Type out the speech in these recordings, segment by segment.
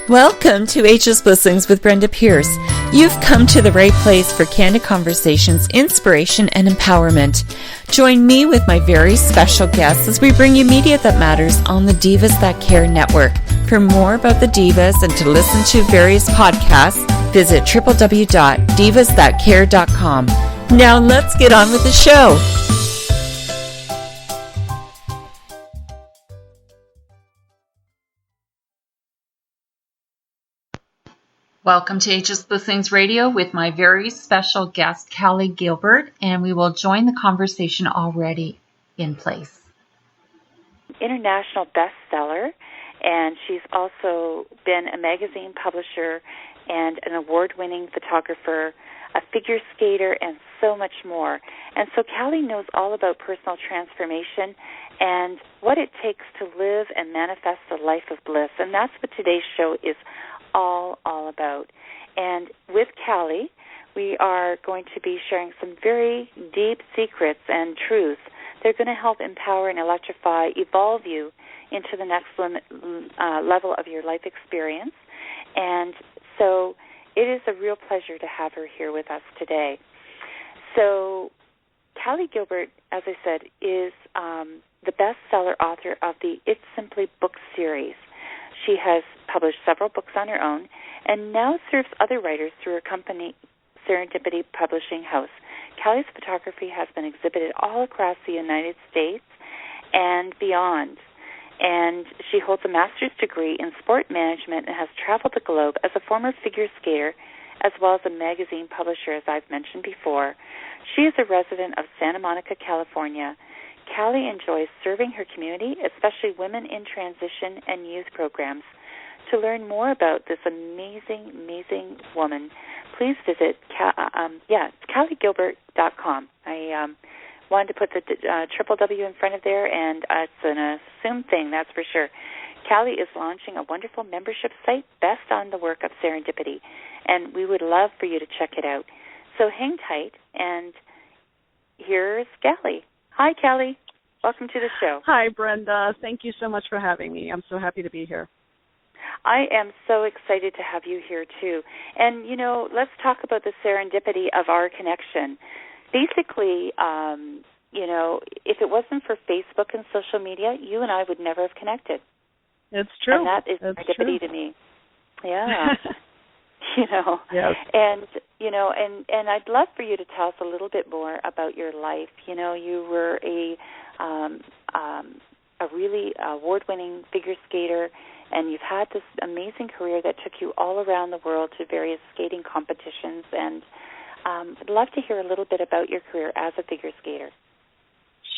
Welcome to Ageless Blissings with Brenda Pearce. You've come to the right place for candid conversations, inspiration, and empowerment. Join me with my very special guests as we bring you media that matters on the Divas That Care network. For more about the Divas and to listen to various podcasts, visit www.divasthatcare.com. Now let's get on with the show. Welcome to Ageless Blissings Radio with my very special guest, Cali Gilbert, and we will join the conversation already in place. International bestseller, and she's also been a magazine publisher and an award-winning photographer, a figure skater, and so much more. And so Cali knows all about personal transformation and what it takes to live and manifest a life of bliss, and that's what today's show is all about. And with Cali, we are going to be sharing some very deep secrets and truths. They're going to help empower and electrify, evolve you into the next level of your life experience. And so it is a real pleasure to have her here with us today. So Cali Gilbert, as I said, is the bestseller author of the It's Simply book series. She has published several books on her own and now serves other writers through her company, Serendipity Publishing House. Cali's photography has been exhibited all across the United States and beyond. And she holds a master's degree in sport management and has traveled the globe as a former figure skater as well as a magazine publisher, as I've mentioned before. She is a resident of Santa Monica, California. Cali enjoys serving her community, especially women in transition and youth programs. To learn more about this amazing, amazing woman, please visit CaliGilbert.com. I wanted to put the triple W in front of there, and it's an assumed thing, that's for sure. Cali is launching a wonderful membership site based on the work of Serendipity, and we would love for you to check it out. So hang tight, and here's Cali. Hi, Cali. Welcome to the show. Hi, Brenda. Thank you so much for having me. I'm so happy to be here. I am so excited to have you here, too. And, you know, let's talk about the serendipity of our connection. Basically, you know, if it wasn't for Facebook and social media, you and I would never have connected. It's true. And that is serendipity to me. Yeah. You know, yes. And, you know, and I'd love for you to tell us a little bit more about your life. You know, you were a really award-winning figure skater, and you've had this amazing career that took you all around the world to various skating competitions, and I'd love to hear a little bit about your career as a figure skater.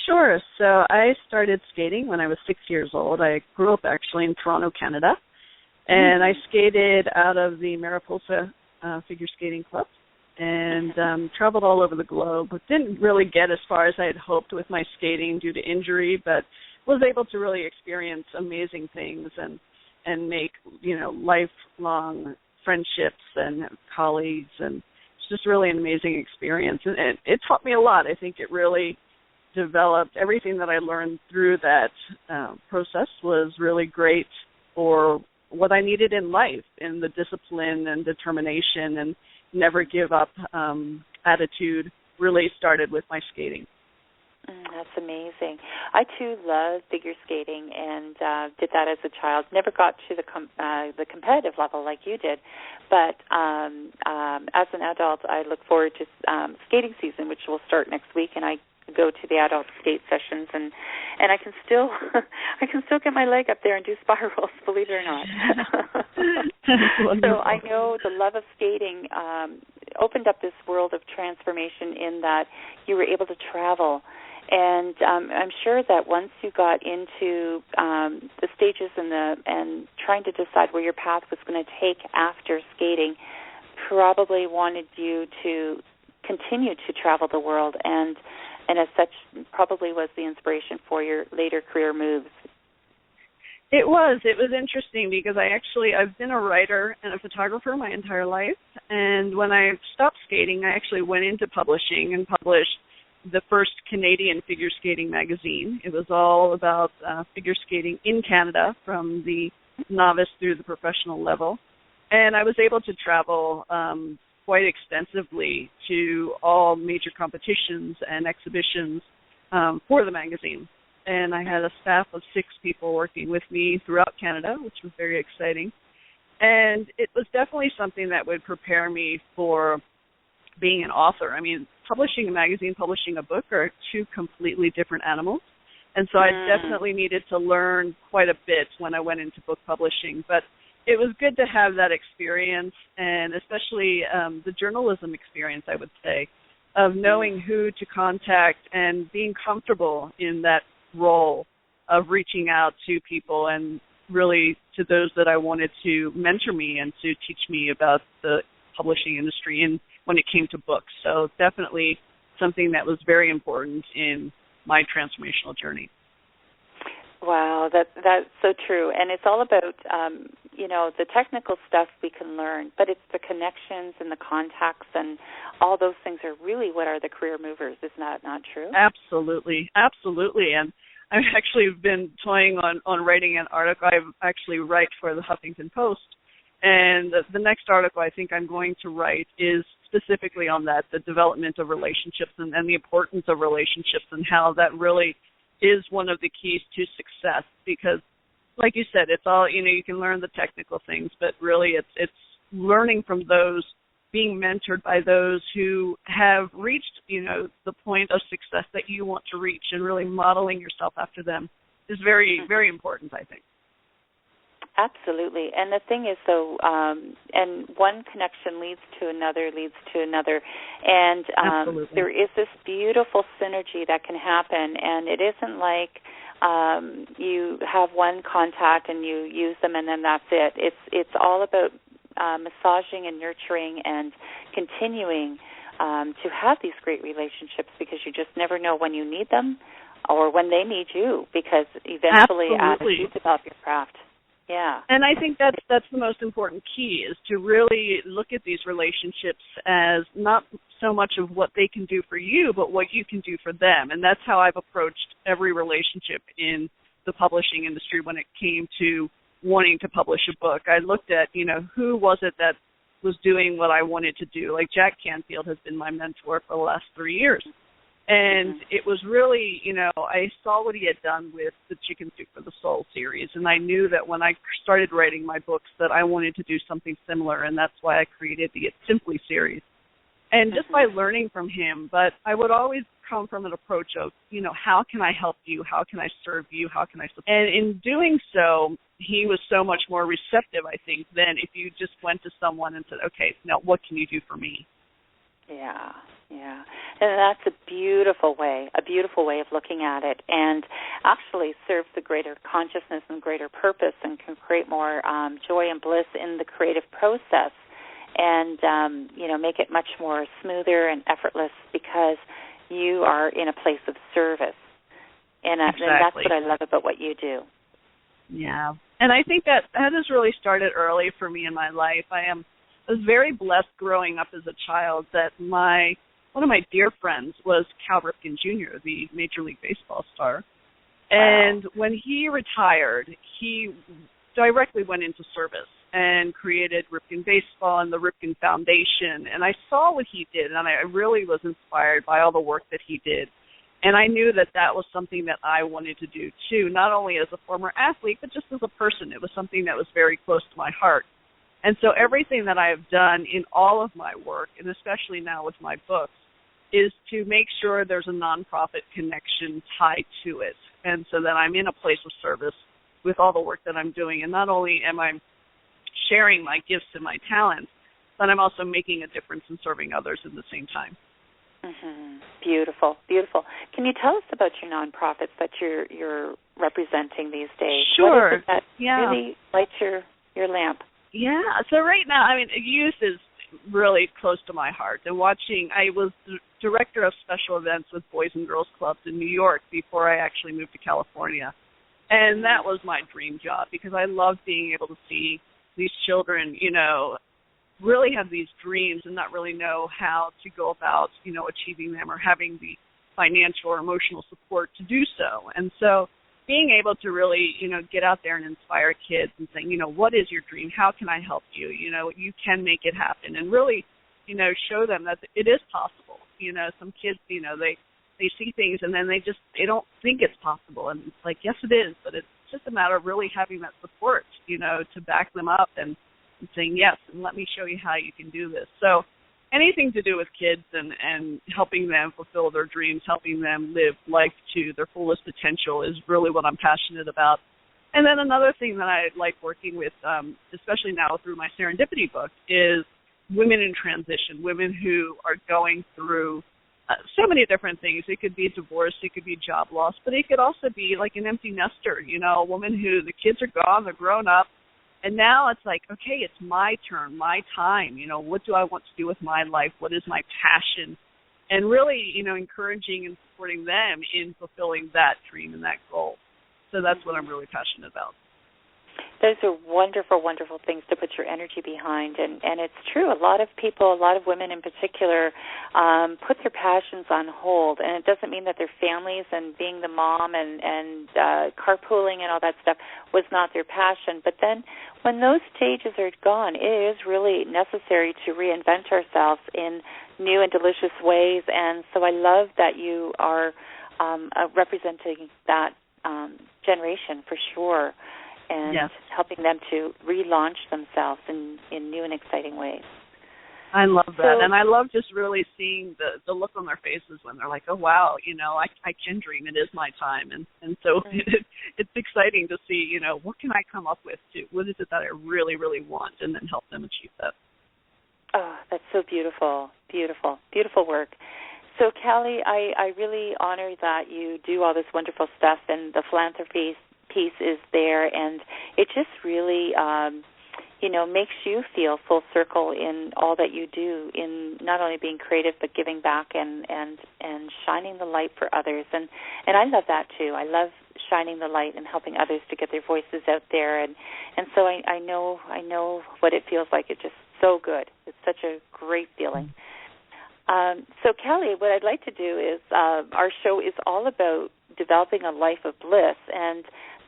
Sure. So I started skating when I was 6 years old. I grew up actually in Toronto, Canada. And I skated out of the Mariposa Figure Skating Club and traveled all over the globe. But didn't really get as far as I had hoped with my skating due to injury, but was able to really experience amazing things and make, you know, lifelong friendships and colleagues. And it's just really an amazing experience. And it taught me a lot. I think it really developed everything that I learned through that process was really great for what I needed in life, in the discipline and determination and never give up attitude really started with my skating. That's amazing. I, too, love figure skating and did that as a child. Never got to the competitive level like you did, but as an adult, I look forward to skating season, which will start next week, and I go to the adult skate sessions, and I can still get my leg up there and do spirals, believe it or not. So I know the love of skating opened up this world of transformation in that you were able to travel. And I'm sure that once you got into the stages and trying to decide where your path was going to take after skating, probably wanted you to continue to travel the world, and as such probably was the inspiration for your later career moves. It was interesting because I've been a writer and a photographer my entire life, and when I stopped skating, I actually went into publishing and published the first Canadian figure skating magazine. It was all about figure skating in Canada from the novice through the professional level. And I was able to travel quite extensively to all major competitions and exhibitions for the magazine. And I had a staff of 6 people working with me throughout Canada, which was very exciting. And it was definitely something that would prepare me for being an author. I mean, publishing a magazine, publishing a book are 2 completely different animals. And so I definitely needed to learn quite a bit when I went into book publishing. But it was good to have that experience, and especially the journalism experience, I would say, of knowing who to contact and being comfortable in that role of reaching out to people and really to those that I wanted to mentor me and to teach me about the publishing industry and when it came to books. So definitely something that was very important in my transformational journey. Wow, that's so true. And it's all about, the technical stuff we can learn, but it's the connections and the contacts and all those things are really what are the career movers. Isn't that not true? Absolutely. And I've actually been toying on writing an article. I actually write for the Huffington Post, and the next article I think I'm going to write is specifically on that, the development of relationships and the importance of relationships and how that really is one of the keys to success. Because, like you said, it's all, you can learn the technical things, but really it's learning from those, being mentored by those who have reached, the point of success that you want to reach, and really modeling yourself after them is very, very important, I think. Absolutely. And the thing is, though, and one connection leads to another, and there is this beautiful synergy that can happen, and it isn't like you have one contact and you use them and then that's it. It's all about massaging and nurturing and continuing to have these great relationships, because you just never know when you need them or when they need you, because eventually as you develop your craft. Yeah. And I think that's the most important key, is to really look at these relationships as not so much of what they can do for you, but what you can do for them. And that's how I've approached every relationship in the publishing industry when it came to wanting to publish a book. I looked at, who was it that was doing what I wanted to do. Like Jack Canfield has been my mentor for the last 3 years. And it was really, I saw what he had done with the Chicken Soup for the Soul series, and I knew that when I started writing my books that I wanted to do something similar, and that's why I created the It's Simply series. And just by learning from him, but I would always come from an approach of, how can I help you? How can I serve you? How can I support you? And in doing so, he was so much more receptive, I think, than if you just went to someone and said, okay, now what can you do for me? Yeah. And that's a beautiful way of looking at it, and actually serves the greater consciousness and greater purpose, and can create more joy and bliss in the creative process, and, make it much more smoother and effortless, because you are in a place of service. And that's what I love about what you do. Yeah. And I think that has really started early for me in my life. I was very blessed growing up as a child that one of my dear friends was Cal Ripken Jr., the Major League Baseball star. And when he retired, he directly went into service and created Ripken Baseball and the Ripken Foundation. And I saw what he did, and I really was inspired by all the work that he did. And I knew that was something that I wanted to do, too, not only as a former athlete, but just as a person. It was something that was very close to my heart. And so everything that I have done in all of my work, and especially now with my books, is to make sure there's a nonprofit connection tied to it, and so that I'm in a place of service with all the work that I'm doing. And not only am I sharing my gifts and my talents, but I'm also making a difference in serving others at the same time. Mm-hmm. Beautiful. Can you tell us about your nonprofits that you're representing these days? Sure. What is it that really lights your lamp? Yeah. So right now, youth is really close to my heart. And I was the director of special events with Boys and Girls Clubs in New York before I actually moved to California. And that was my dream job, because I loved being able to see these children, really have these dreams and not really know how to go about, achieving them or having the financial or emotional support to do so. And so, being able to really, get out there and inspire kids and saying, what is your dream? How can I help you? You can make it happen, and really, show them that it is possible. Some kids, they see things and then they don't think it's possible, and it's like, yes, it is, but it's just a matter of really having that support, to back them up and saying yes, and let me show you how you can do this. So anything to do with kids and helping them fulfill their dreams, helping them live life to their fullest potential is really what I'm passionate about. And then another thing that I like working with, especially now through my Serendipity book, is women in transition, women who are going through so many different things. It could be divorce, it could be job loss, but it could also be like an empty nester, a woman who the kids are gone, they're grown up, and now it's like, okay, it's my turn, my time. What do I want to do with my life? What is my passion? And really, encouraging and supporting them in fulfilling that dream and that goal. So that's what I'm really passionate about. Those are wonderful, wonderful things to put your energy behind. And it's true. A lot of people, a lot of women in particular, put their passions on hold. And it doesn't mean that their families and being the mom and carpooling and all that stuff was not their passion. But then when those stages are gone, it is really necessary to reinvent ourselves in new and delicious ways. And so I love that you are representing that generation for sure. And yes, helping them to relaunch themselves in new and exciting ways. I love that. And I love just really seeing the look on their faces when they're like, oh, wow, I can dream. It is my time. And so it's exciting to see, what can I come up with? What is it that I really, really want? And then help them achieve that. Oh, that's so beautiful. Beautiful. Beautiful work. So, Cali, I really honor that you do all this wonderful stuff, and the philanthropy piece is there, and it just really, makes you feel full circle in all that you do, in not only being creative but giving back and shining the light for others. And I love that too. I love shining the light and helping others to get their voices out there. And so I know what it feels like. It's just so good. It's such a great feeling. So, Cali, what I'd like to do is our show is all about developing a life of bliss, and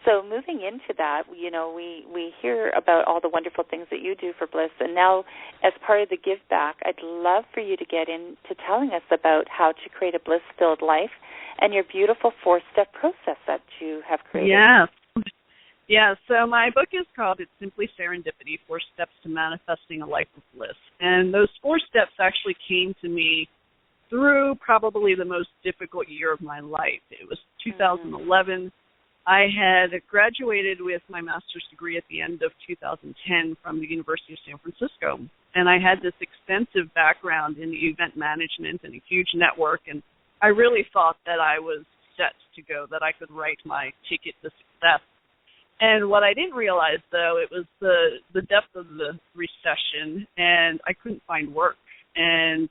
so moving into that, we hear about all the wonderful things that you do for Bliss, and now as part of the Give Back, I'd love for you to get into telling us about how to create a bliss-filled life and your beautiful 4-step process that you have created. Yeah, so my book is called It's Simply Serendipity, 4 Steps to Manifesting a Life of Bliss. And those 4 steps actually came to me through probably the most difficult year of my life. It was 2011. I had graduated with my master's degree at the end of 2010 from the University of San Francisco, and I had this extensive background in event management and a huge network, and I really thought that I was set to go, that I could write my ticket to success. And what I didn't realize, though, it was the depth of the recession, and I couldn't find work, and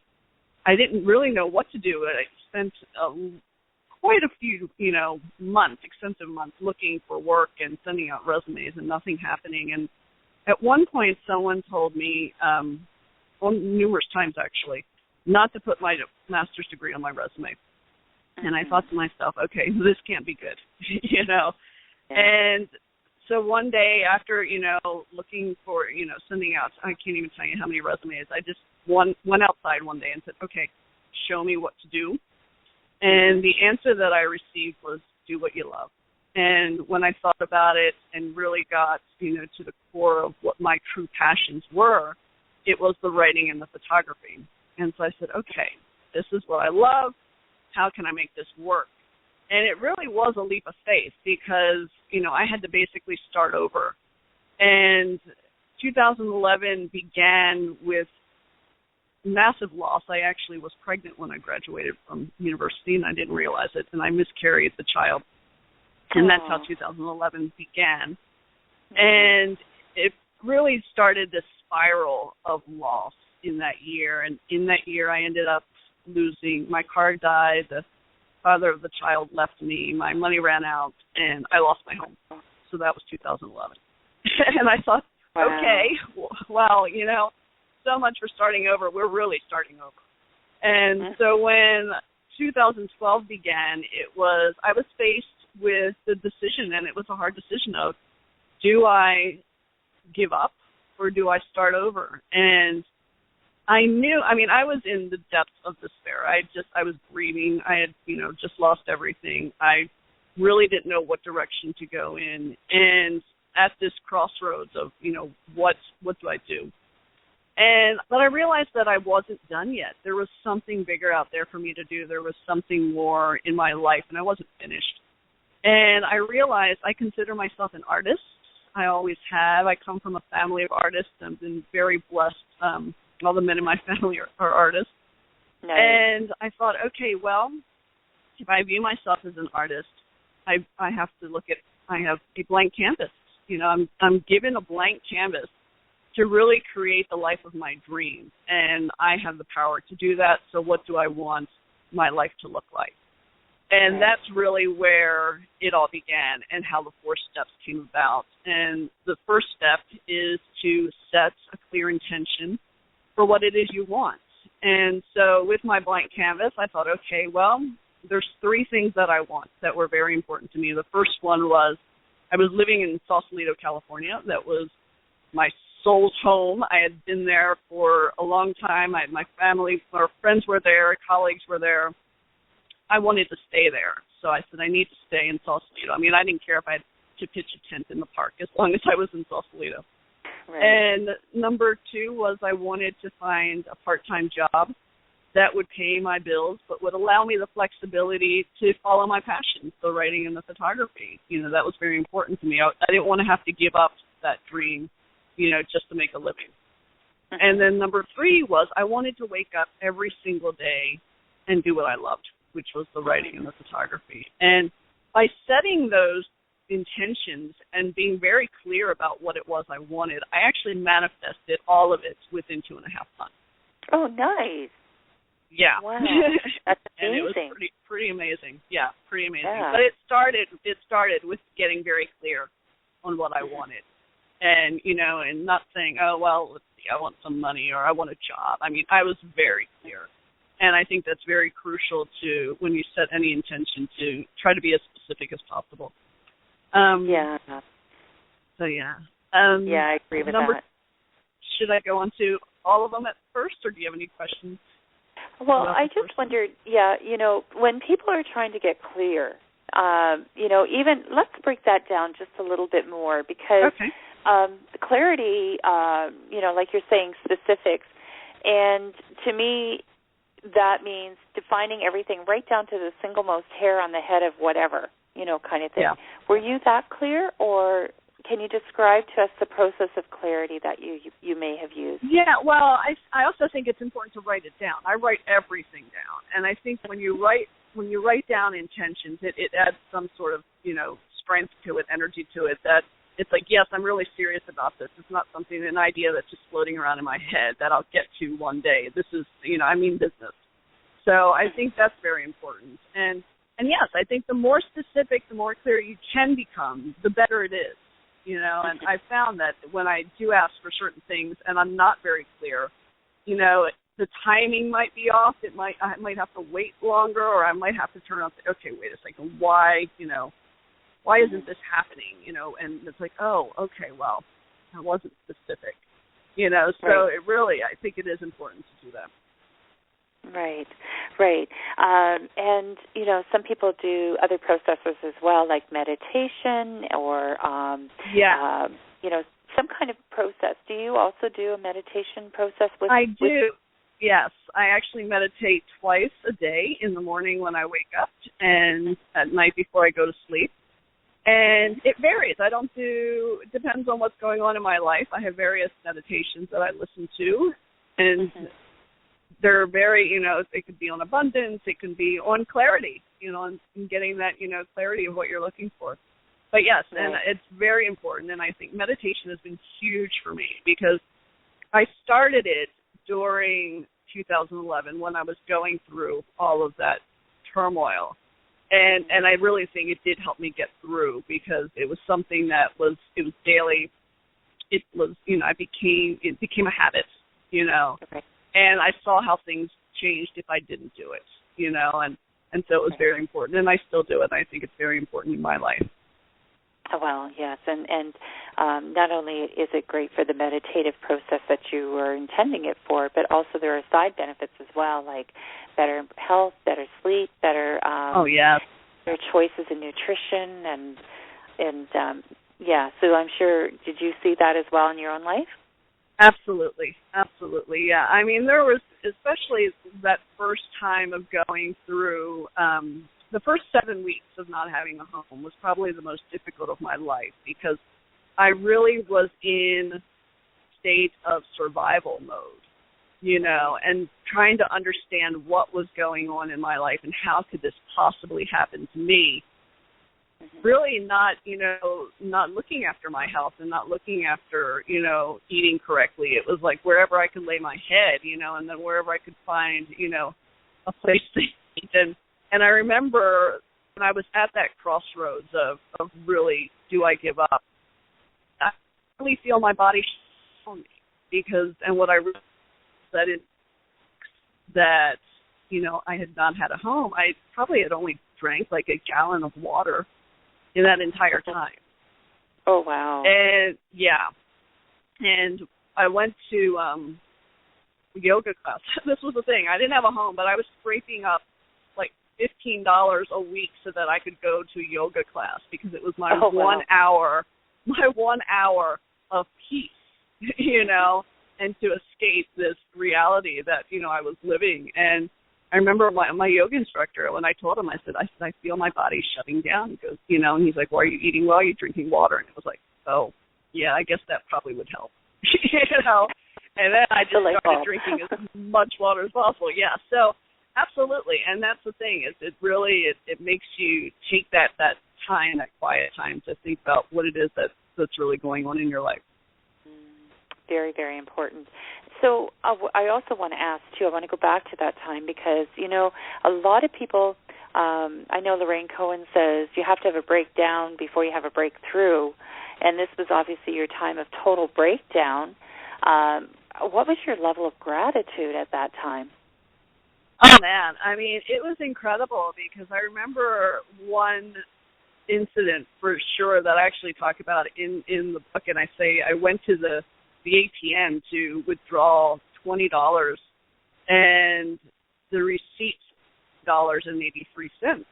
I didn't really know what to do. I spent quite a few, extensive months looking for work and sending out resumes and nothing happening. And at one point, someone told me, numerous times actually, not to put my master's degree on my resume. And I thought to myself, okay, this can't be good, And so one day after, looking for, sending out, I can't even tell you how many resumes, I just went outside one day and said, okay, show me what to do. And the answer that I received was, do what you love. And when I thought about it and really got, to the core of what my true passions were, it was the writing and the photography. And so I said, okay, this is what I love. How can I make this work? And it really was a leap of faith because, I had to basically start over. And 2011 began with massive loss. I actually was pregnant when I graduated from university, and I didn't realize it, and I miscarried the child. And that's how 2011 began. And it really started this spiral of loss in that year. And in that year, I ended up losing, my car died, the father of the child left me, my money ran out, and I lost my home. So that was 2011. And I thought, okay, well, so much for starting over. We're really starting over. And so when 2012 began, I was faced with the decision, and it was a hard decision of, do I give up or do I start over? And I knew, I was in the depths of despair. I was grieving. I had, just lost everything. I really didn't know what direction to go in. And at this crossroads of, what do I do? But I realized that I wasn't done yet. There was something bigger out there for me to do. There was something more in my life, and I wasn't finished. And I realized I consider myself an artist. I always have. I come from a family of artists. I've been very blessed. All the men in my family are artists. Nice. And I thought, okay, well, if I view myself as an artist, I have to I have a blank canvas. I'm given a blank canvas to really create the life of my dreams, and I have the power to do that. So what do I want my life to look like? And that's really where it all began and how the 4 steps came about. And the first step is to set a clear intention for what it is you want. And so with my blank canvas, I thought, okay, well, there's 3 things that I want that were very important to me. The first one was I was living in Sausalito, California. That was my soul's home. I had been there for a long time. My family, our friends were there, colleagues were there. I wanted to stay there. So I said, I need to stay in Sausalito. I didn't care if I had to pitch a tent in the park as long as I was in Sausalito. Right. And number 2 was I wanted to find a part-time job that would pay my bills but would allow me the flexibility to follow my passion, the writing and the photography. That was very important to me. I didn't want to have to give up that dream, just to make a living. Mm-hmm. And then number 3 was I wanted to wake up every single day and do what I loved, which was the writing and the photography. And by setting those intentions and being very clear about what it was I wanted, I actually manifested all of it within 2.5 months. Oh, nice. Yeah. Wow. That's amazing. And it was pretty amazing. Yeah, pretty amazing. Yeah. But it started with getting very clear on what I wanted. And, and not saying, oh, well, let's see, I want some money or I want a job. I was very clear. And I think that's very crucial to, when you set any intention, to try to be as specific as possible. Yeah. So, yeah. Yeah, I agree with that. Should I go on to all of them at first, or do you have any questions? Well, I just wondered, when people are trying to get clear, even let's break that down just a little bit more, because clarity, like you're saying, specifics, and to me, that means defining everything right down to the single most hair on the head of whatever, kind of thing. Yeah. Were you that clear, or can you describe to us the process of clarity that you may have used? Yeah, well, I also think it's important to write it down. I write everything down, and I think when you write down intentions, it adds some sort of, strength to it, energy to it, that it's like, yes, I'm really serious about this. It's not an idea that's just floating around in my head that I'll get to one day. This is, I mean business. So I think that's very important. And yes, I think the more specific, the more clear you can become, the better it is. And I found that when I do ask for certain things and I'm not very clear, the timing might be off. I might have to wait longer, or I might have to turn around and say, okay, wait a second, why isn't this happening? And it's like, oh, okay, well, I wasn't specific. So right. It really, I think it is important to do that. Right. And, some people do other processes as well, like meditation or, some kind of process. Do you also do a meditation process with? I do. Yes. I actually meditate twice a day, in the morning when I wake up and at night before I go to sleep. And it varies. It depends on what's going on in my life. I have various meditations that I listen to, and they're very, it could be on abundance, it can be on clarity, and getting that, clarity of what you're looking for. But yes, and it's very important, and I think meditation has been huge for me, because I started it during 2011 when I was going through all of that turmoil. And I really think it did help me get through, because it was something that was daily. It was, it became a habit, Okay. And I saw how things changed if I didn't do it, and And so it was very important, and I still do it. I think it's very important in my life. Well, yes, and not only is it great for the meditative process that you are intending it for, but also there are side benefits as well, like better health, better sleep, better better choices in nutrition, and so I'm sure, did you see that as well in your own life? Absolutely, yeah. I mean, there was, especially that first time of going through, the first 7 weeks of not having a home was probably the most difficult of my life, because I really was in a state of survival mode, and trying to understand what was going on in my life and how could this possibly happen to me. Really not looking after my health and not looking after, eating correctly. It was like wherever I could lay my head, and then wherever I could find, a place to eat. And I remember when I was at that crossroads of really, do I give up? I really feel my body show me, because, and what I realized that I had not had a home. I probably had only drank like a gallon of water in that entire time. Oh, wow. And, and I went to yoga class. This was the thing. I didn't have a home, but I was scraping up like $15 a week so that I could go to yoga class, because it was my 1 hour of peace, and to escape this reality that, I was living. And I remember my yoga instructor, when I told him, I said, I feel my body shutting down. He goes, and he's like, well, are you eating well? Are you drinking water? And it was like, oh, yeah, I guess that probably would help, And then I just started drinking as much water as possible. Yeah, so absolutely. And that's the thing, is it really, it makes you take that time, that quiet time, to think about what it is that's really going on in your life. Very, very important. So I also want to ask, too, I want to go back to that time, because, a lot of people, I know Lorraine Cohen says you have to have a breakdown before you have a breakthrough, and this was obviously your time of total breakdown. What was your level of gratitude at that time? Oh, man. I mean, it was incredible, because I remember one incident for sure that I actually talk about in the book, and I say I went to the ATM to withdraw $20, and the receipt $1.83.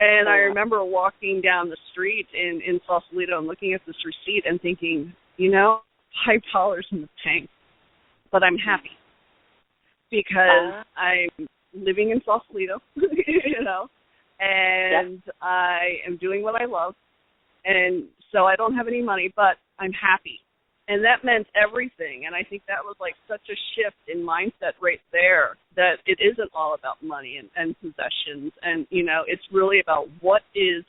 And I remember walking down the street in Sausalito and looking at this receipt and thinking, $5 in the tank, but I'm happy, because I'm living in Sausalito, and I am doing what I love, and so I don't have any money, but I'm happy. And that meant everything. And I think that was like such a shift in mindset right there, that it isn't all about money and possessions. And, it's really about what is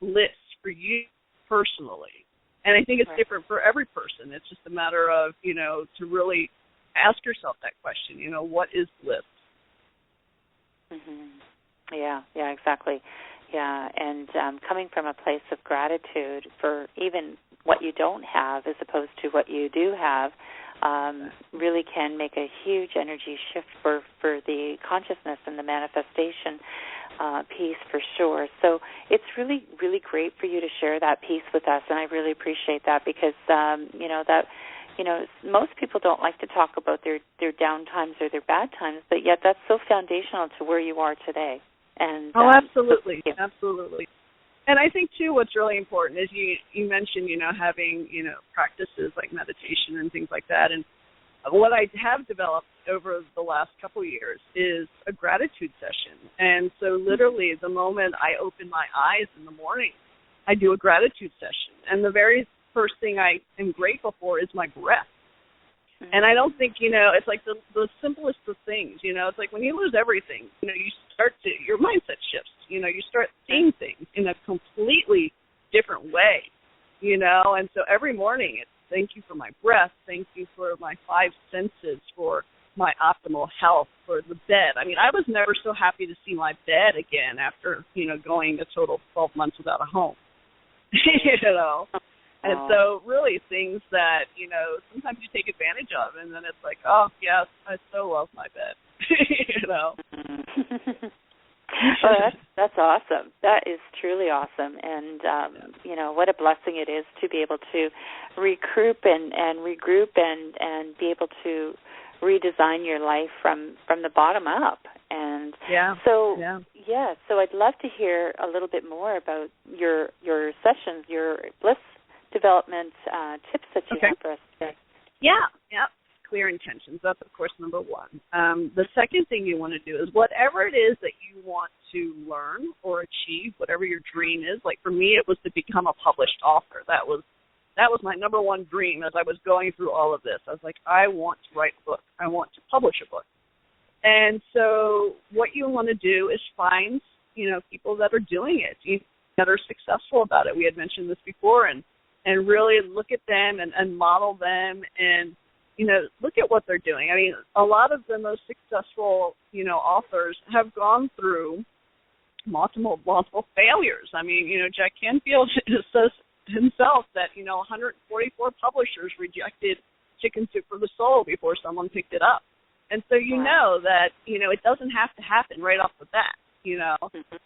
bliss for you personally. And I think it's different for every person. It's just a matter of, to really ask yourself that question, what is bliss? Mm-hmm. Yeah, exactly. Yeah, and coming from a place of gratitude for even what you don't have as opposed to what you do have really can make a huge energy shift for the consciousness and the manifestation piece, for sure. So it's really, really great for you to share that piece with us, and I really appreciate that, because most people don't like to talk about their down times or their bad times, but yet that's so foundational to where you are today. And absolutely, absolutely. And I think, too, what's really important is you mentioned, having, practices like meditation and things like that. And what I have developed over the last couple of years is a gratitude session. And so literally the moment I open my eyes in the morning, I do a gratitude session. And the very first thing I am grateful for is my breath. And I don't think, it's like the simplest of things, it's like when you lose everything, your mindset shifts, you start seeing things in a completely different way, and so every morning it's thank you for my breath, thank you for my 5 senses, for my optimal health, for the bed. I mean, I was never so happy to see my bed again after, going a total 12 months without a home, And so really things that, sometimes you take advantage of, and then it's like, oh, yes, I so love my bed, Well, that's awesome. That is truly awesome, and what a blessing it is to be able to recoup and regroup and be able to redesign your life from the bottom up. And so I'd love to hear a little bit more about your sessions, your bliss development tips that you have for us today. Yeah. Clear intentions. That's, of course, number one. The second thing you want to do is whatever it is that you want to learn or achieve, whatever your dream is. Like for me, it was to become a published author. That was my number one dream as I was going through all of this. I was like, I want to write a book. I want to publish a book. And so what you want to do is find, people that are doing it, that are successful about it. We had mentioned this before, and really look at them and model them and, look at what they're doing. I mean, a lot of the most successful, authors have gone through multiple failures. I mean, Jack Canfield says himself that, 144 publishers rejected Chicken Soup for the Soul before someone picked it up. And so know that, it doesn't have to happen right off the bat,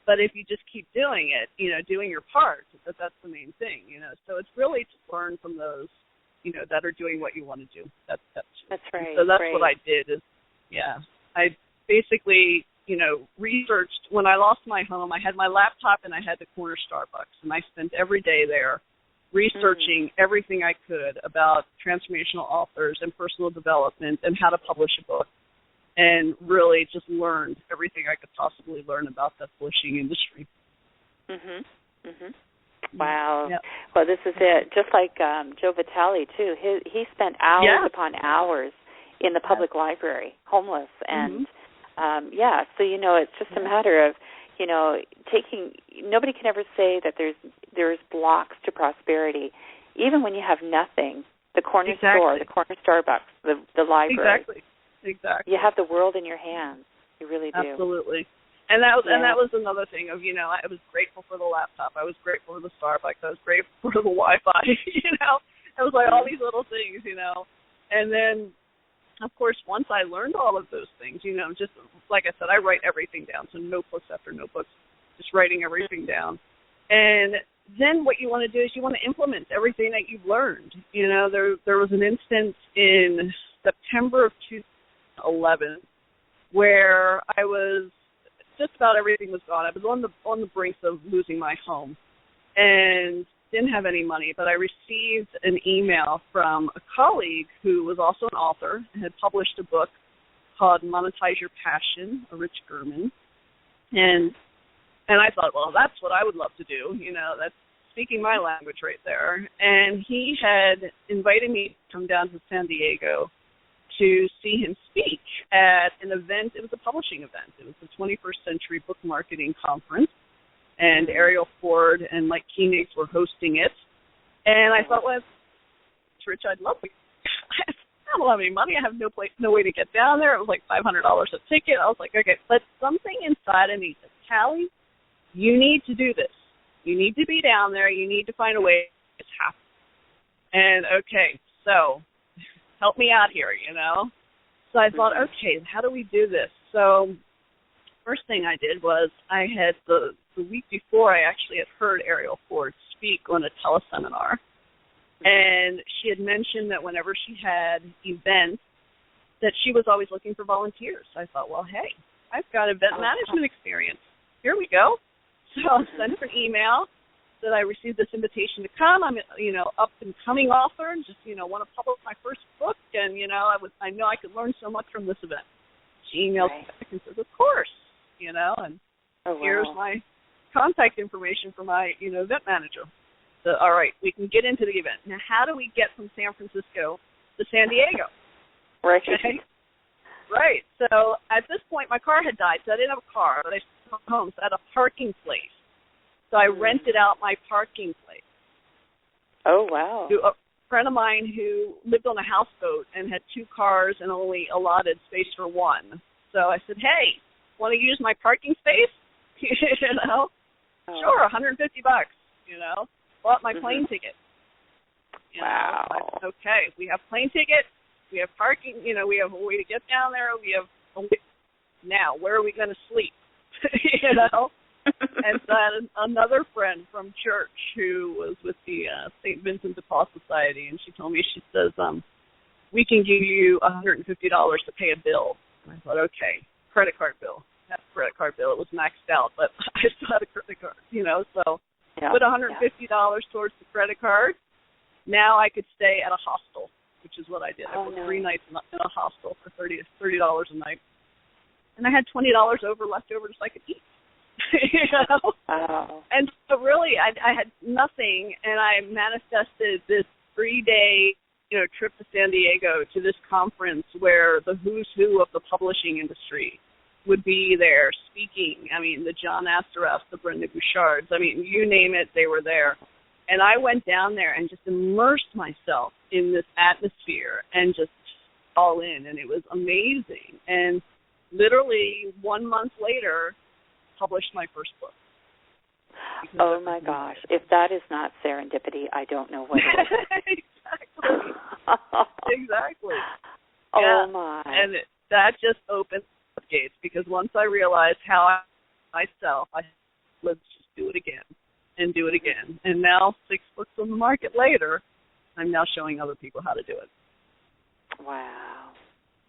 but if you just keep doing it, doing your part, that's the main thing, So it's really to learn from those, that are doing what you want to do. That's right. So that's what I did is, I basically, researched. When I lost my home, I had my laptop and I had the corner Starbucks, and I spent every day there researching everything I could about transformational authors and personal development and how to publish a book, and really just learned everything I could possibly learn about the publishing industry. Wow. Yep. Well, this is it. Just like Joe Vitale, too. He spent hours upon hours in the public library, homeless. And, so, it's just a matter of, nobody can ever say that there's blocks to prosperity. Even when you have nothing, the corner store, the corner Starbucks, the library. Exactly. You have the world in your hands. You really do. Absolutely. And that was another thing of, I was grateful for the laptop. I was grateful for the Starbucks. I was grateful for the Wi-Fi, It was like all these little things, And then, of course, once I learned all of those things, just like I said, I write everything down. So notebooks after notebooks, just writing everything down. And then what you want to do is you want to implement everything that you've learned. There was an instance in September of 2011 where I was just about everything was gone. I was on the brink of losing my home and didn't have any money, but I received an email from a colleague who was also an author and had published a book called Monetize Your Passion, a Rich German. And I thought, well, that's what I would love to do. That's speaking my language right there. And he had invited me to come down to San Diego to see him speak at an event. It was a publishing event. It was the 21st Century Book Marketing Conference, and Ariel Ford and Mike Koenigs were hosting it. And I thought, well, Rich, I'd love to. I don't have any money. I have no way to get down there. It was like $500 a ticket. I was like, okay, but something inside of me said, Callie, you need to do this. You need to be down there. You need to find a way to make this happen. And okay, so help me out here, So I thought, okay, how do we do this? So first thing I did was I had the week before I actually had heard Ariel Ford speak on a teleseminar. And she had mentioned that whenever she had events, that she was always looking for volunteers. I thought, well, hey, I've got event management experience. Here we go. So I sent her an email that I received this invitation to come. I'm, up and coming author and just, want to publish my first book. And, I know I could learn so much from this event. She emailed me back and says, of course, and here's my contact information for my, event manager. So, all right, we can get into the event. Now, how do we get from San Francisco to San Diego? Right. Okay. Right. So at this point, my car had died, so I didn't have a car, but I still had a home, so I had a parking place. So I rented out my parking place. Oh, wow. To a friend of mine who lived on a houseboat and had 2 cars and only allotted space for 1. So I said, hey, want to use my parking space? Sure, $150, bought my plane ticket. Wow. Okay, we have plane ticket, we have parking, we have a way to get down there, we have a way. Now, where are we going to sleep? you know. And so I had another friend from church who was with the St. Vincent de Paul Society, and she told me, she says, we can give you $150 to pay a bill. And I thought, okay, credit card bill. That's a credit card bill. It was maxed out, but I still had a credit card, you know. So put $150 towards the credit card. Now I could stay at a hostel, which is what I did. I booked 3 nights in a hostel for $30 a night. And I had $20 left over so I could eat. You know? Wow. And so really I had nothing, and I manifested this 3-day, you know, trip to San Diego to this conference where the who's who of the publishing industry would be there speaking. I mean, the John Astoreffs, the Brenda Bouchards, I mean, you name it, they were there. And I went down there and just immersed myself in this atmosphere and just all in, and it was amazing. And literally 1 month later, published my first book. Oh, my gosh. If that is not serendipity, I don't know what it is. Exactly. Exactly. Oh, my. And that just opened the gates, because once I realized how myself, I said, let's just do it again and do it again. And now 6 books on the market later, I'm now showing other people how to do it. Wow.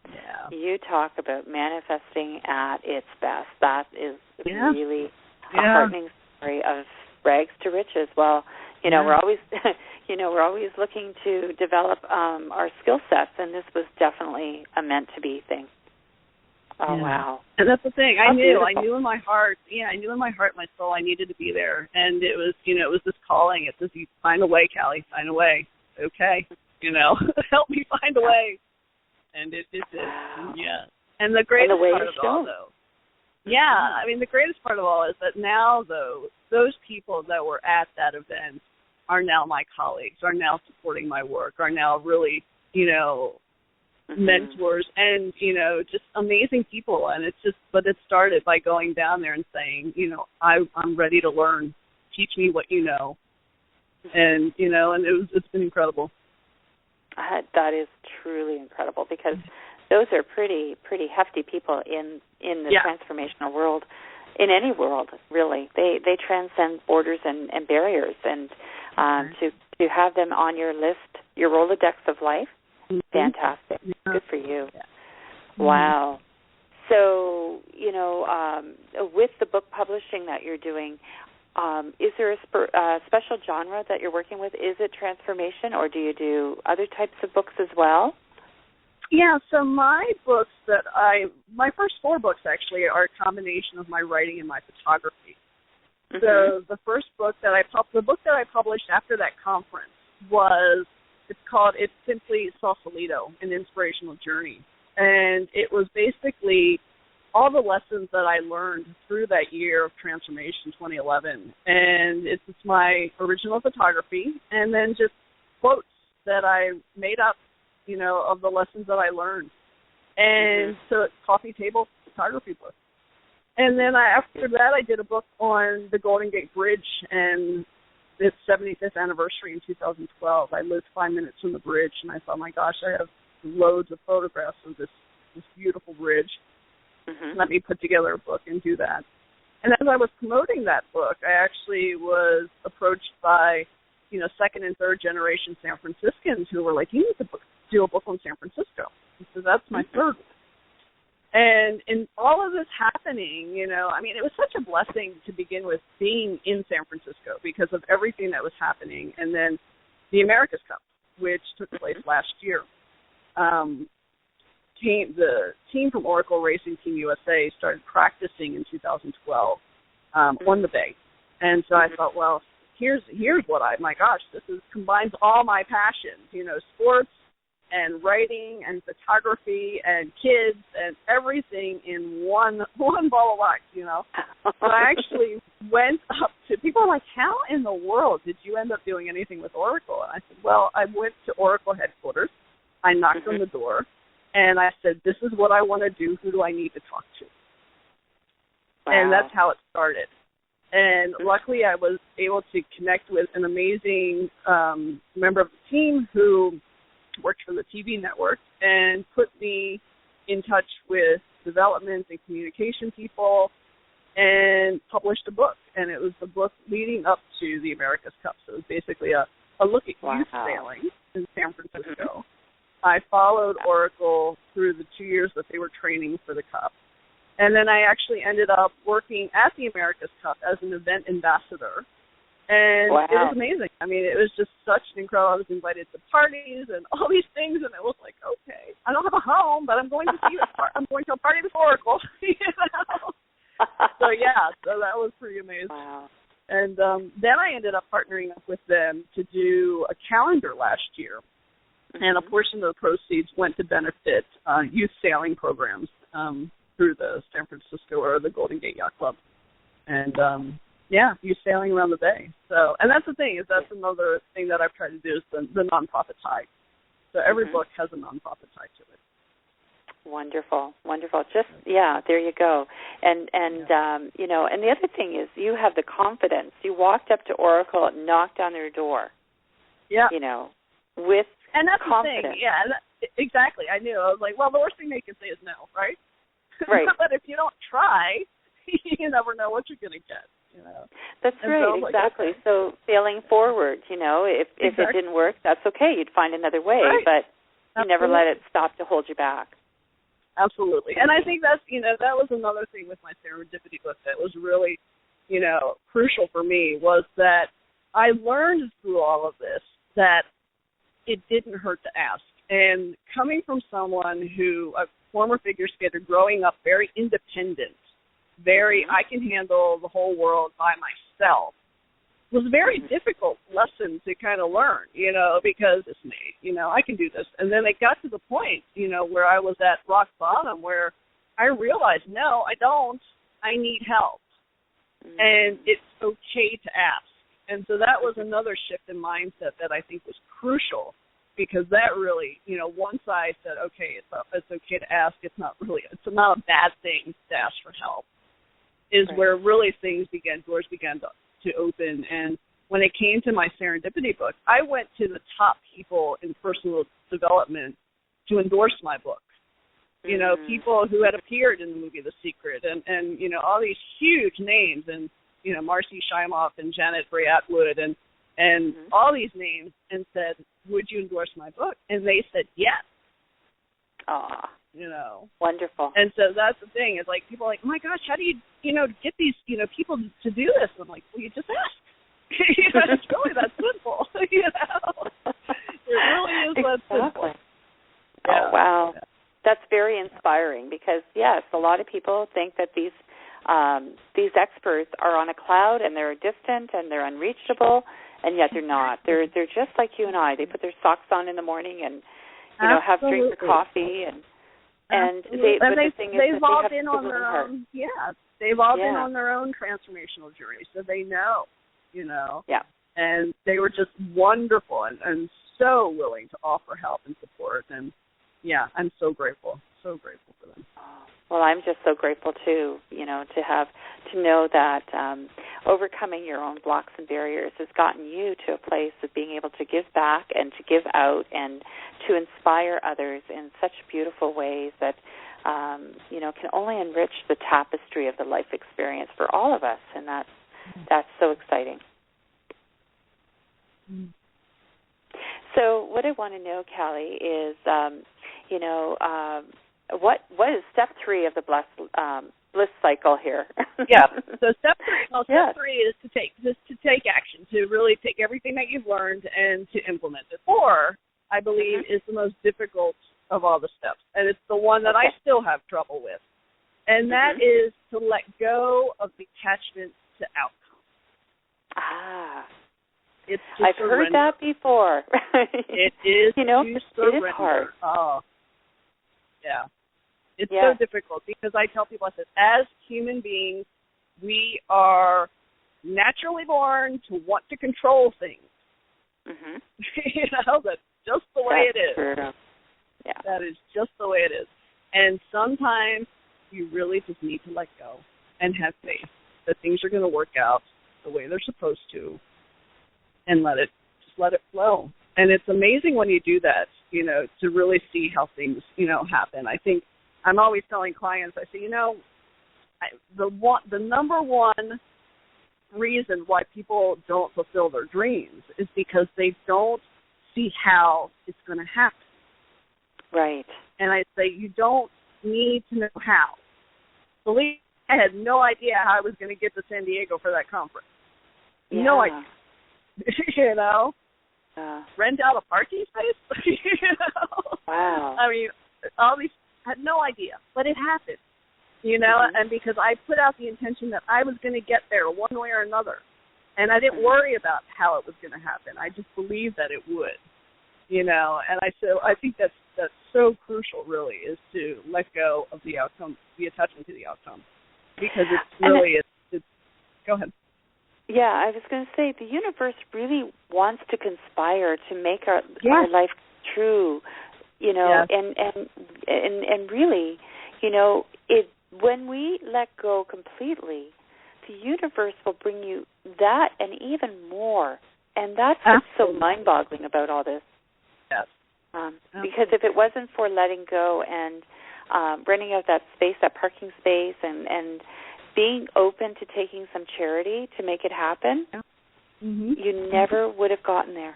Yeah. You talk about manifesting at its best. That is really a heartening story of rags to riches. Well, you know, we're always, we're always looking to develop our skill sets, and this was definitely a meant to be thing. Oh, wow. And that's the thing. I knew in my heart, my soul, I needed to be there. And it was, it was this calling. It says, you find a way, Callie, find a way. Okay. Help me find a way. And it did. Yeah. And the greatest part of all, though. Yeah. I mean, the greatest part of all is that now, though, those people that were at that event are now my colleagues, are now supporting my work, are now really, mentors and, just amazing people. And it's just, but it started by going down there and saying, I'm ready to learn. Teach me what you know. And, and it's been incredible. That is truly incredible, because those are pretty hefty people in the transformational world, in any world, really. They transcend borders and barriers, and to have them on your list, your Rolodex of life, fantastic. Good for you. Yeah. Wow. So, with the book publishing that you're doing, is there a special genre that you're working with? Is it transformation, or do you do other types of books as well? Yeah, so my first 4 books actually are a combination of my writing and my photography. Mm-hmm. So the first book that I published after that conference it's simply Sausalito, an inspirational journey. And it was basically all the lessons that I learned through that year of transformation, 2011. And it's my original photography, and then just quotes that I made up, of the lessons that I learned. And so it's coffee table photography book. And then after that, I did a book on the Golden Gate Bridge and its 75th anniversary in 2012. I lived 5 minutes from the bridge, and I thought, my gosh, I have loads of photographs of this beautiful bridge. Let me put together a book and do that. And as I was promoting that book, I actually was approached by, second and third generation San Franciscans who were like, you need to do a book on San Francisco. And so that's my third one. And in all of this happening, it was such a blessing to begin with being in San Francisco because of everything that was happening. And then the America's Cup, which took place last year. The team from Oracle Racing Team USA started practicing in 2012 on the Bay. And so I thought, well, here's what my gosh, this combines all my passions, sports and writing and photography and kids and everything in one ball of wax, So I actually went up to, people are like, how in the world did you end up doing anything with Oracle? And I said, well, I went to Oracle headquarters. I knocked on the door, and I said, this is what I want to do. Who do I need to talk to? Wow. And that's how it started. And luckily I was able to connect with an amazing member of the team who worked for the TV network and put me in touch with development and communication people. and published a book. And it was the book leading up to the America's Cup. So it was basically a look at youth sailing in San Francisco. I followed Oracle through the 2 years that they were training for the Cup. And then I actually ended up working at the America's Cup as an event ambassador. And it was amazing. I mean, it was just such an incredible. I was invited to parties and all these things, and it was like, okay, I don't have a home, but I'm going to see I'm going to a party with Oracle. You know? So that was pretty amazing. Wow. And then I ended up partnering up with them to do a calendar last year, and a portion of the proceeds went to benefit youth sailing programs through the San Francisco or the Golden Gate Yacht Club, and youth sailing around the bay. So, and that's the thing, is that's another thing that I've tried to do, is the nonprofit tie. So every book has a nonprofit tie to it. Wonderful. Just, there you go. And you know, and the other thing is you have the confidence. You walked up to Oracle and knocked on their door. Yeah. You know, with and that's confidence. The thing. Yeah, exactly. I knew. I was like, well, the worst thing they can say is no, right? Right. But if you don't try, you never know what you're going to get. You know? That's right, exactly. Like, okay. So failing forward, you know, if it didn't work, that's okay. You'd find another way, but you never let it stop to hold you back. Absolutely. And I think that's, you know, that was another thing with my serendipity book that was really, you know, crucial for me, was that I learned through all of this that it didn't hurt to ask. And coming from someone who, a former figure skater, growing up very independent, very, I can handle the whole world by myself, was a very difficult lesson to kind of learn, you know, because it's me, you know, I can do this. And then it got to the point, you know, where I was at rock bottom, where I realized, no, I don't. I need help. And it's okay to ask. And so that was another shift in mindset that I think was crucial, because that really, you know, once I said, okay, it's okay to ask, it's not a bad thing to ask for help, is where really doors began to open. And when it came to my serendipity book, I went to the top people in personal development to endorse my book. You know, people who had appeared in the movie The Secret, and you know, all these huge names, and, you know, Marcy Shimoff and Janet Bray Atwood and all these names, and said, would you endorse my book? And they said yes. Aw. You know. Wonderful. And so that's the thing, is like, people are like, oh my gosh, how do you, you know, get these, you know, people to do this? And I'm like, well, you just ask. You know, it's really that simple. You know. It really is that simple. Oh, wow. Yeah. That's very inspiring, because, yes, a lot of people think that these experts are on a cloud, and they're distant, and they're unreachable, and yet they're not. They're just like you and I. They put their socks on in the morning and, you know, have drinks of coffee, and they've all been on their own. Yeah, they've all been on their own transformational journey, so they know, you know. Yeah. And they were just wonderful and so willing to offer help and support. And yeah, I'm so grateful for them. Well, I'm just so grateful too, you know, to know that overcoming your own blocks and barriers has gotten you to a place of being able to give back and to give out and to inspire others in such beautiful ways that, you know, can only enrich the tapestry of the life experience for all of us, and that's so exciting. So what I want to know, Cali, is, you know, what is step 3 of the bliss cycle here? Yeah. So step 3 is to take action, to really take everything that you've learned and to implement it. 4, I believe, is the most difficult of all the steps, and it's the one that I still have trouble with, and that is to let go of the attachment to outcome. Ah. It's I've heard that before. It is, you know, it is hard. Oh, yeah. It's so difficult, because I tell people, I said, as human beings, we are naturally born to want to control things. You know, that's just the way it is. True. Yeah. That is just the way it is. And sometimes you really just need to let go and have faith that things are going to work out the way they're supposed to, and let it flow. And it's amazing when you do that, you know, to really see how things, you know, happen. I think I'm always telling clients, I say, you know, the number one reason why people don't fulfill their dreams is because they don't see how it's going to happen. Right. And I say you don't need to know how. Believe I had no idea how I was going to get to San Diego for that conference. Yeah. No idea. You know? Rent out a parking space? You know? Wow. I mean, all these, I had no idea. But it happened. You know? Mm-hmm. And because I put out the intention that I was going to get there one way or another. And I didn't worry about how it was going to happen. I just believed that it would. You know? And I think that's so crucial, really, is to let go of the outcome, the attachment to the outcome. Because it's really, it's go ahead. Yeah, I was going to say, the universe really wants to conspire to make our life true, you know, and really, you know, when we let go completely, the universe will bring you that and even more. And that's what's so mind-boggling about all this. Yes. Because if it wasn't for letting go and renting out that space, that parking space, and being open to taking some charity to make it happen, you never would have gotten there.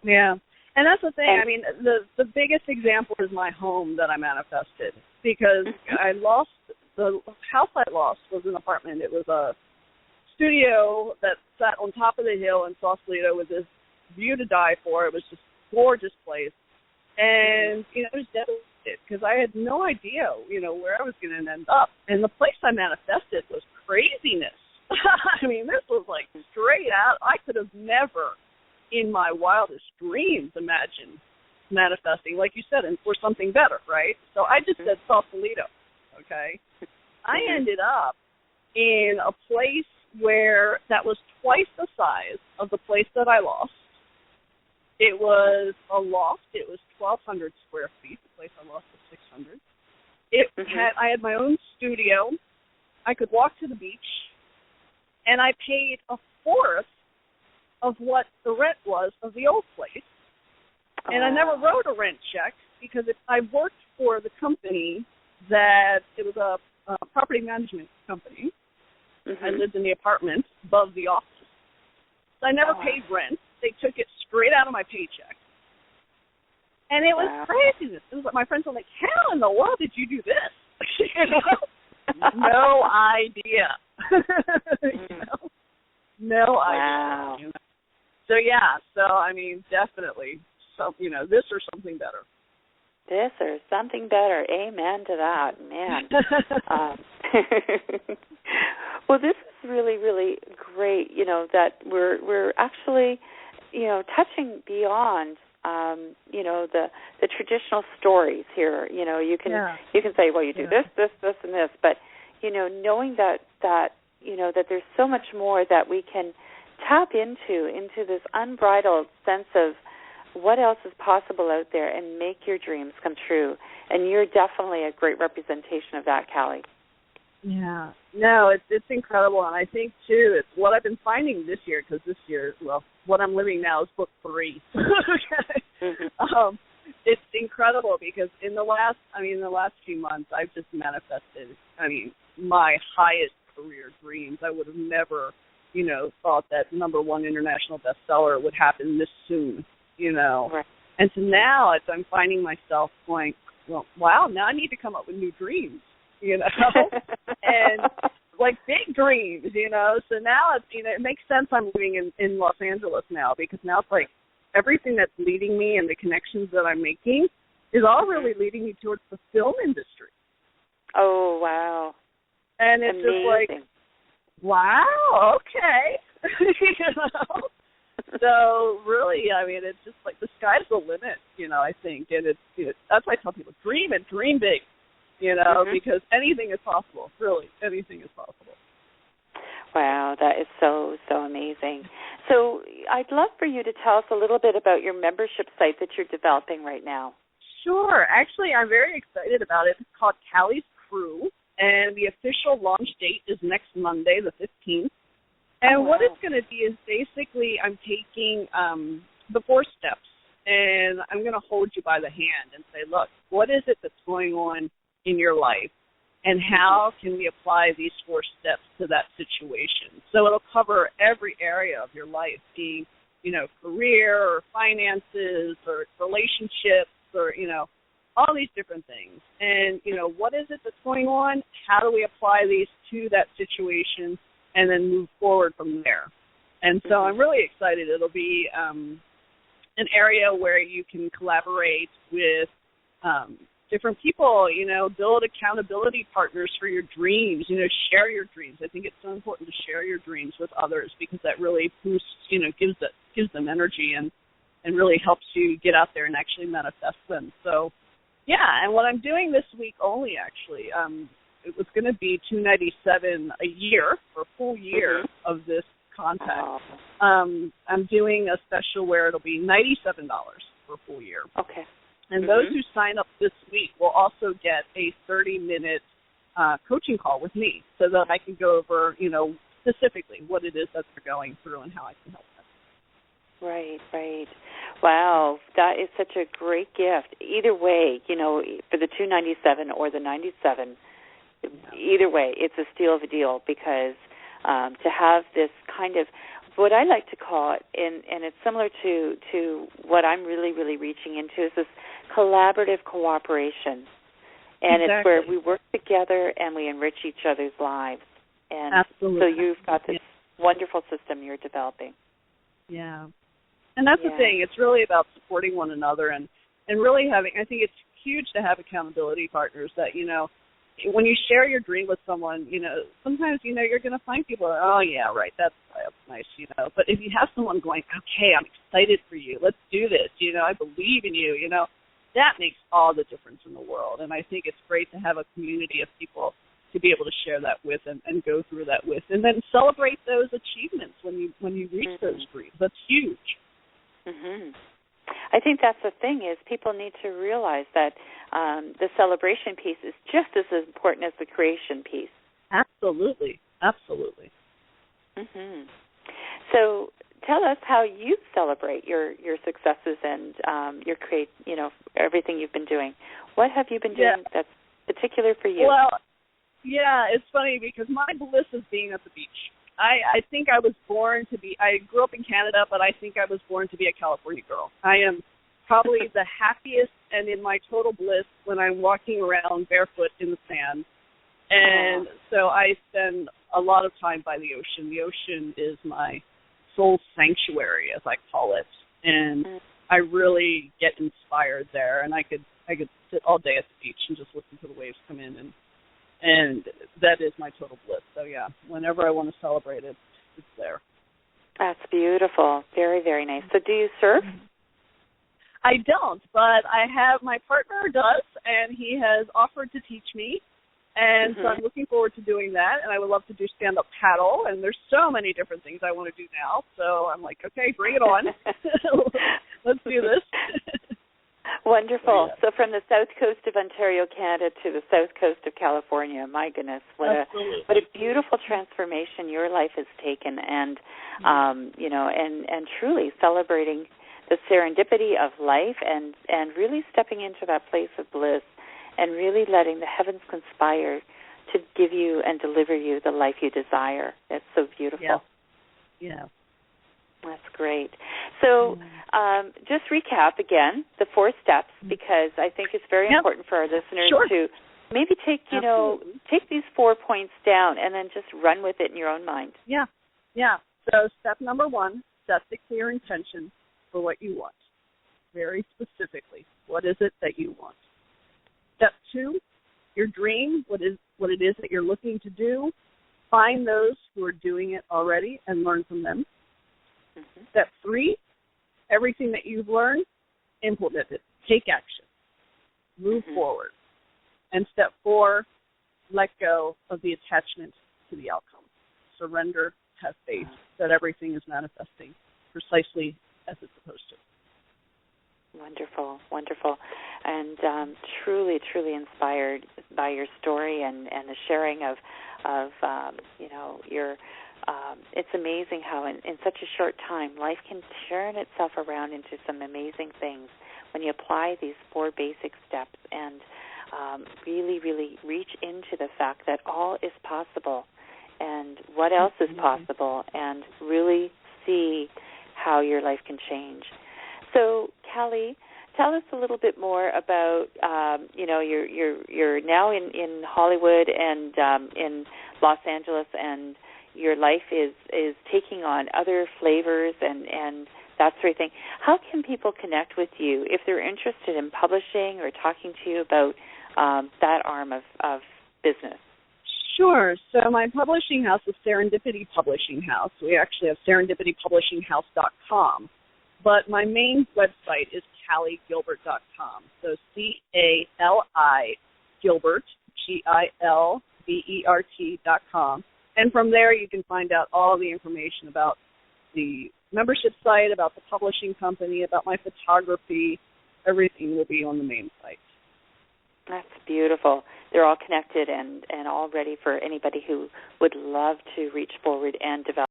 Yeah. And that's the thing. I mean, the biggest example is my home that I manifested, because the house I lost was an apartment. It was a studio that sat on top of the hill in Sausalito with this view to die for. It was just a gorgeous place. And, you know, it was devastated because I had no idea, you know, where I was going to end up. And the place I manifested was craziness. I mean, this was like straight out. I could have never in my wildest dreams imagined manifesting, like you said, and for something better, right? So I just said Sausalito, okay? I ended up in a place where that was twice the size of the place that I lost. It was a loft. It was 1,200 square feet. The place I lost was 600. I had my own studio. I could walk to the beach, and I paid a fourth of what the rent was of the old place. And I never wrote a rent check because I worked for the company it was a property management company. I lived in the apartment above the office. So I never paid rent. They took it straight out of my paycheck. And it was craziness. It was like my friends were like, how in the world did you do this? You know? No idea. You know? No idea. You know? So, I mean, definitely, you know, this or something better. This or something better. Amen to that, man. Well, this is really, really great, you know, that we're actually, you know, touching beyond, you know, the traditional stories here. You know, you can say, well, you do this, and this, but, you know, knowing that you know, that there's so much more that we can tap into this unbridled sense of what else is possible out there and make your dreams come true. And you're definitely a great representation of that, Cali. Yeah. No, it's incredible. And I think, too, it's what I've been finding this year, because this year, well, what I'm living now is book 3. It's incredible because in the last few months, I've just manifested, my highest career dreams. I would have never, you know, thought that #1 international bestseller would happen this soon, you know. Right. And so now I'm finding myself going, well, wow, now I need to come up with new dreams, you know, and like big dreams, you know. So now it's, you know, it makes sense I'm living in Los Angeles now, because now it's like everything that's leading me and the connections that I'm making is all really leading me towards the film industry. Oh, wow. And it's amazing. Just like, wow, okay. You know? So really, I mean, it's just like the sky's the limit, you know, I think. And it's, you know, that's why I tell people, dream and dream big, you know, because anything is possible. Really, anything is possible. Wow, that is so, so amazing. So I'd love for you to tell us a little bit about your membership site that you're developing right now. Sure. Actually, I'm very excited about it. It's called Cali's Crew, and the official launch date is next Monday, the 15th. And what it's going to be is basically I'm taking the 4 steps, and I'm going to hold you by the hand and say, look, what is it that's going on in your life and how can we apply these 4 steps to that situation. So it'll cover every area of your life, being, career or finances or relationships or, all these different things. And, what is it that's going on? How do we apply these to that situation and then move forward from there? And so I'm really excited. It'll be an area where you can collaborate with different people, build accountability partners for your dreams, share your dreams. I think it's so important to share your dreams with others because that really boosts, gives them energy and really helps you get out there and actually manifest them. So, yeah, and what I'm doing this week only, actually, it was going to be $297 a year for a full year of this contact. I'm doing a special where it'll be $97 for a full year. Okay. And those who sign up this week will also get a 30-minute coaching call with me so that I can go over, specifically what it is that they're going through and how I can help them. Right. Wow, that is such a great gift. Either way, for the $297 or the $97, either way, it's a steal of a deal because to have this kind of what I like to call it, and it's similar to what I'm really, really reaching into, is this collaborative cooperation. And It's where we work together and we enrich each other's lives. And Absolutely. So you've got this wonderful system you're developing. Yeah. And that's the thing. It's really about supporting one another and really having, I think it's huge to have accountability partners that, when you share your dream with someone, sometimes, you're going to find people, oh, yeah, right, that's nice, But if you have someone going, okay, I'm excited for you, let's do this, I believe in you, that makes all the difference in the world. And I think it's great to have a community of people to be able to share that with and go through that with. And then celebrate those achievements when you reach those dreams. That's huge. I think that's the thing is people need to realize that the celebration piece is just as important as the creation piece. Absolutely. So tell us how you celebrate your successes and your everything you've been doing. What have you been doing that's particular for you? Well, yeah, it's funny because my bliss is being at the beach. I think I was born to be, I grew up in Canada, but I think I was born to be a California girl. I am probably the happiest and in my total bliss when I'm walking around barefoot in the sand. And so I spend a lot of time by the ocean. The ocean is my soul sanctuary, as I call it. And I really get inspired there. And I could sit all day at the beach and just listen to the waves come in and that is my total bliss. So, yeah, whenever I want to celebrate it, it's there. That's beautiful. Very, very nice. So do you surf? I don't, but I have my partner does, and he has offered to teach me. And so I'm looking forward to doing that, and I would love to do stand-up paddle, and there's so many different things I want to do now. So I'm like, okay, bring it on. Let's do this. Wonderful. So from the south coast of Ontario, Canada, to the south coast of California, my goodness, what a beautiful transformation your life has taken, and and truly celebrating the serendipity of life, and really stepping into that place of bliss, and really letting the heavens conspire to give you and deliver you the life you desire. That's so beautiful. Yeah. That's great. So just recap again the 4 steps, because I think it's very important for our listeners to maybe take these 4 points down and then just run with it in your own mind. Yeah. So step number 1, set the clear intention for what you want. Very specifically, what is it that you want? Step 2, your dream, what it is that you're looking to do. Find those who are doing it already and learn from them. Step 3, everything that you've learned, implement it. Take action. Move forward. And step 4, let go of the attachment to the outcome. Surrender, have faith that everything is manifesting precisely as it's supposed to. Wonderful, wonderful. And truly, truly inspired by your story and the sharing of your it's amazing how in such a short time life can turn itself around into some amazing things when you apply these 4 basic steps. And really, really reach into the fact that all is possible and what else is possible, and really see how your life can change. So, Cali, tell us a little bit more about, you're now in Hollywood and in Los Angeles, and your life is taking on other flavors and that sort of thing. How can people connect with you if they're interested in publishing or talking to you about that arm of business? Sure. So my publishing house is Serendipity Publishing House. We actually have serendipitypublishinghouse.com. But my main website is CaliGilbert.com. So CALI Gilbert, GILBERT.com. And from there you can find out all the information about the membership site, about the publishing company, about my photography. Everything will be on the main site. That's beautiful. They're all connected and all ready for anybody who would love to reach forward and develop.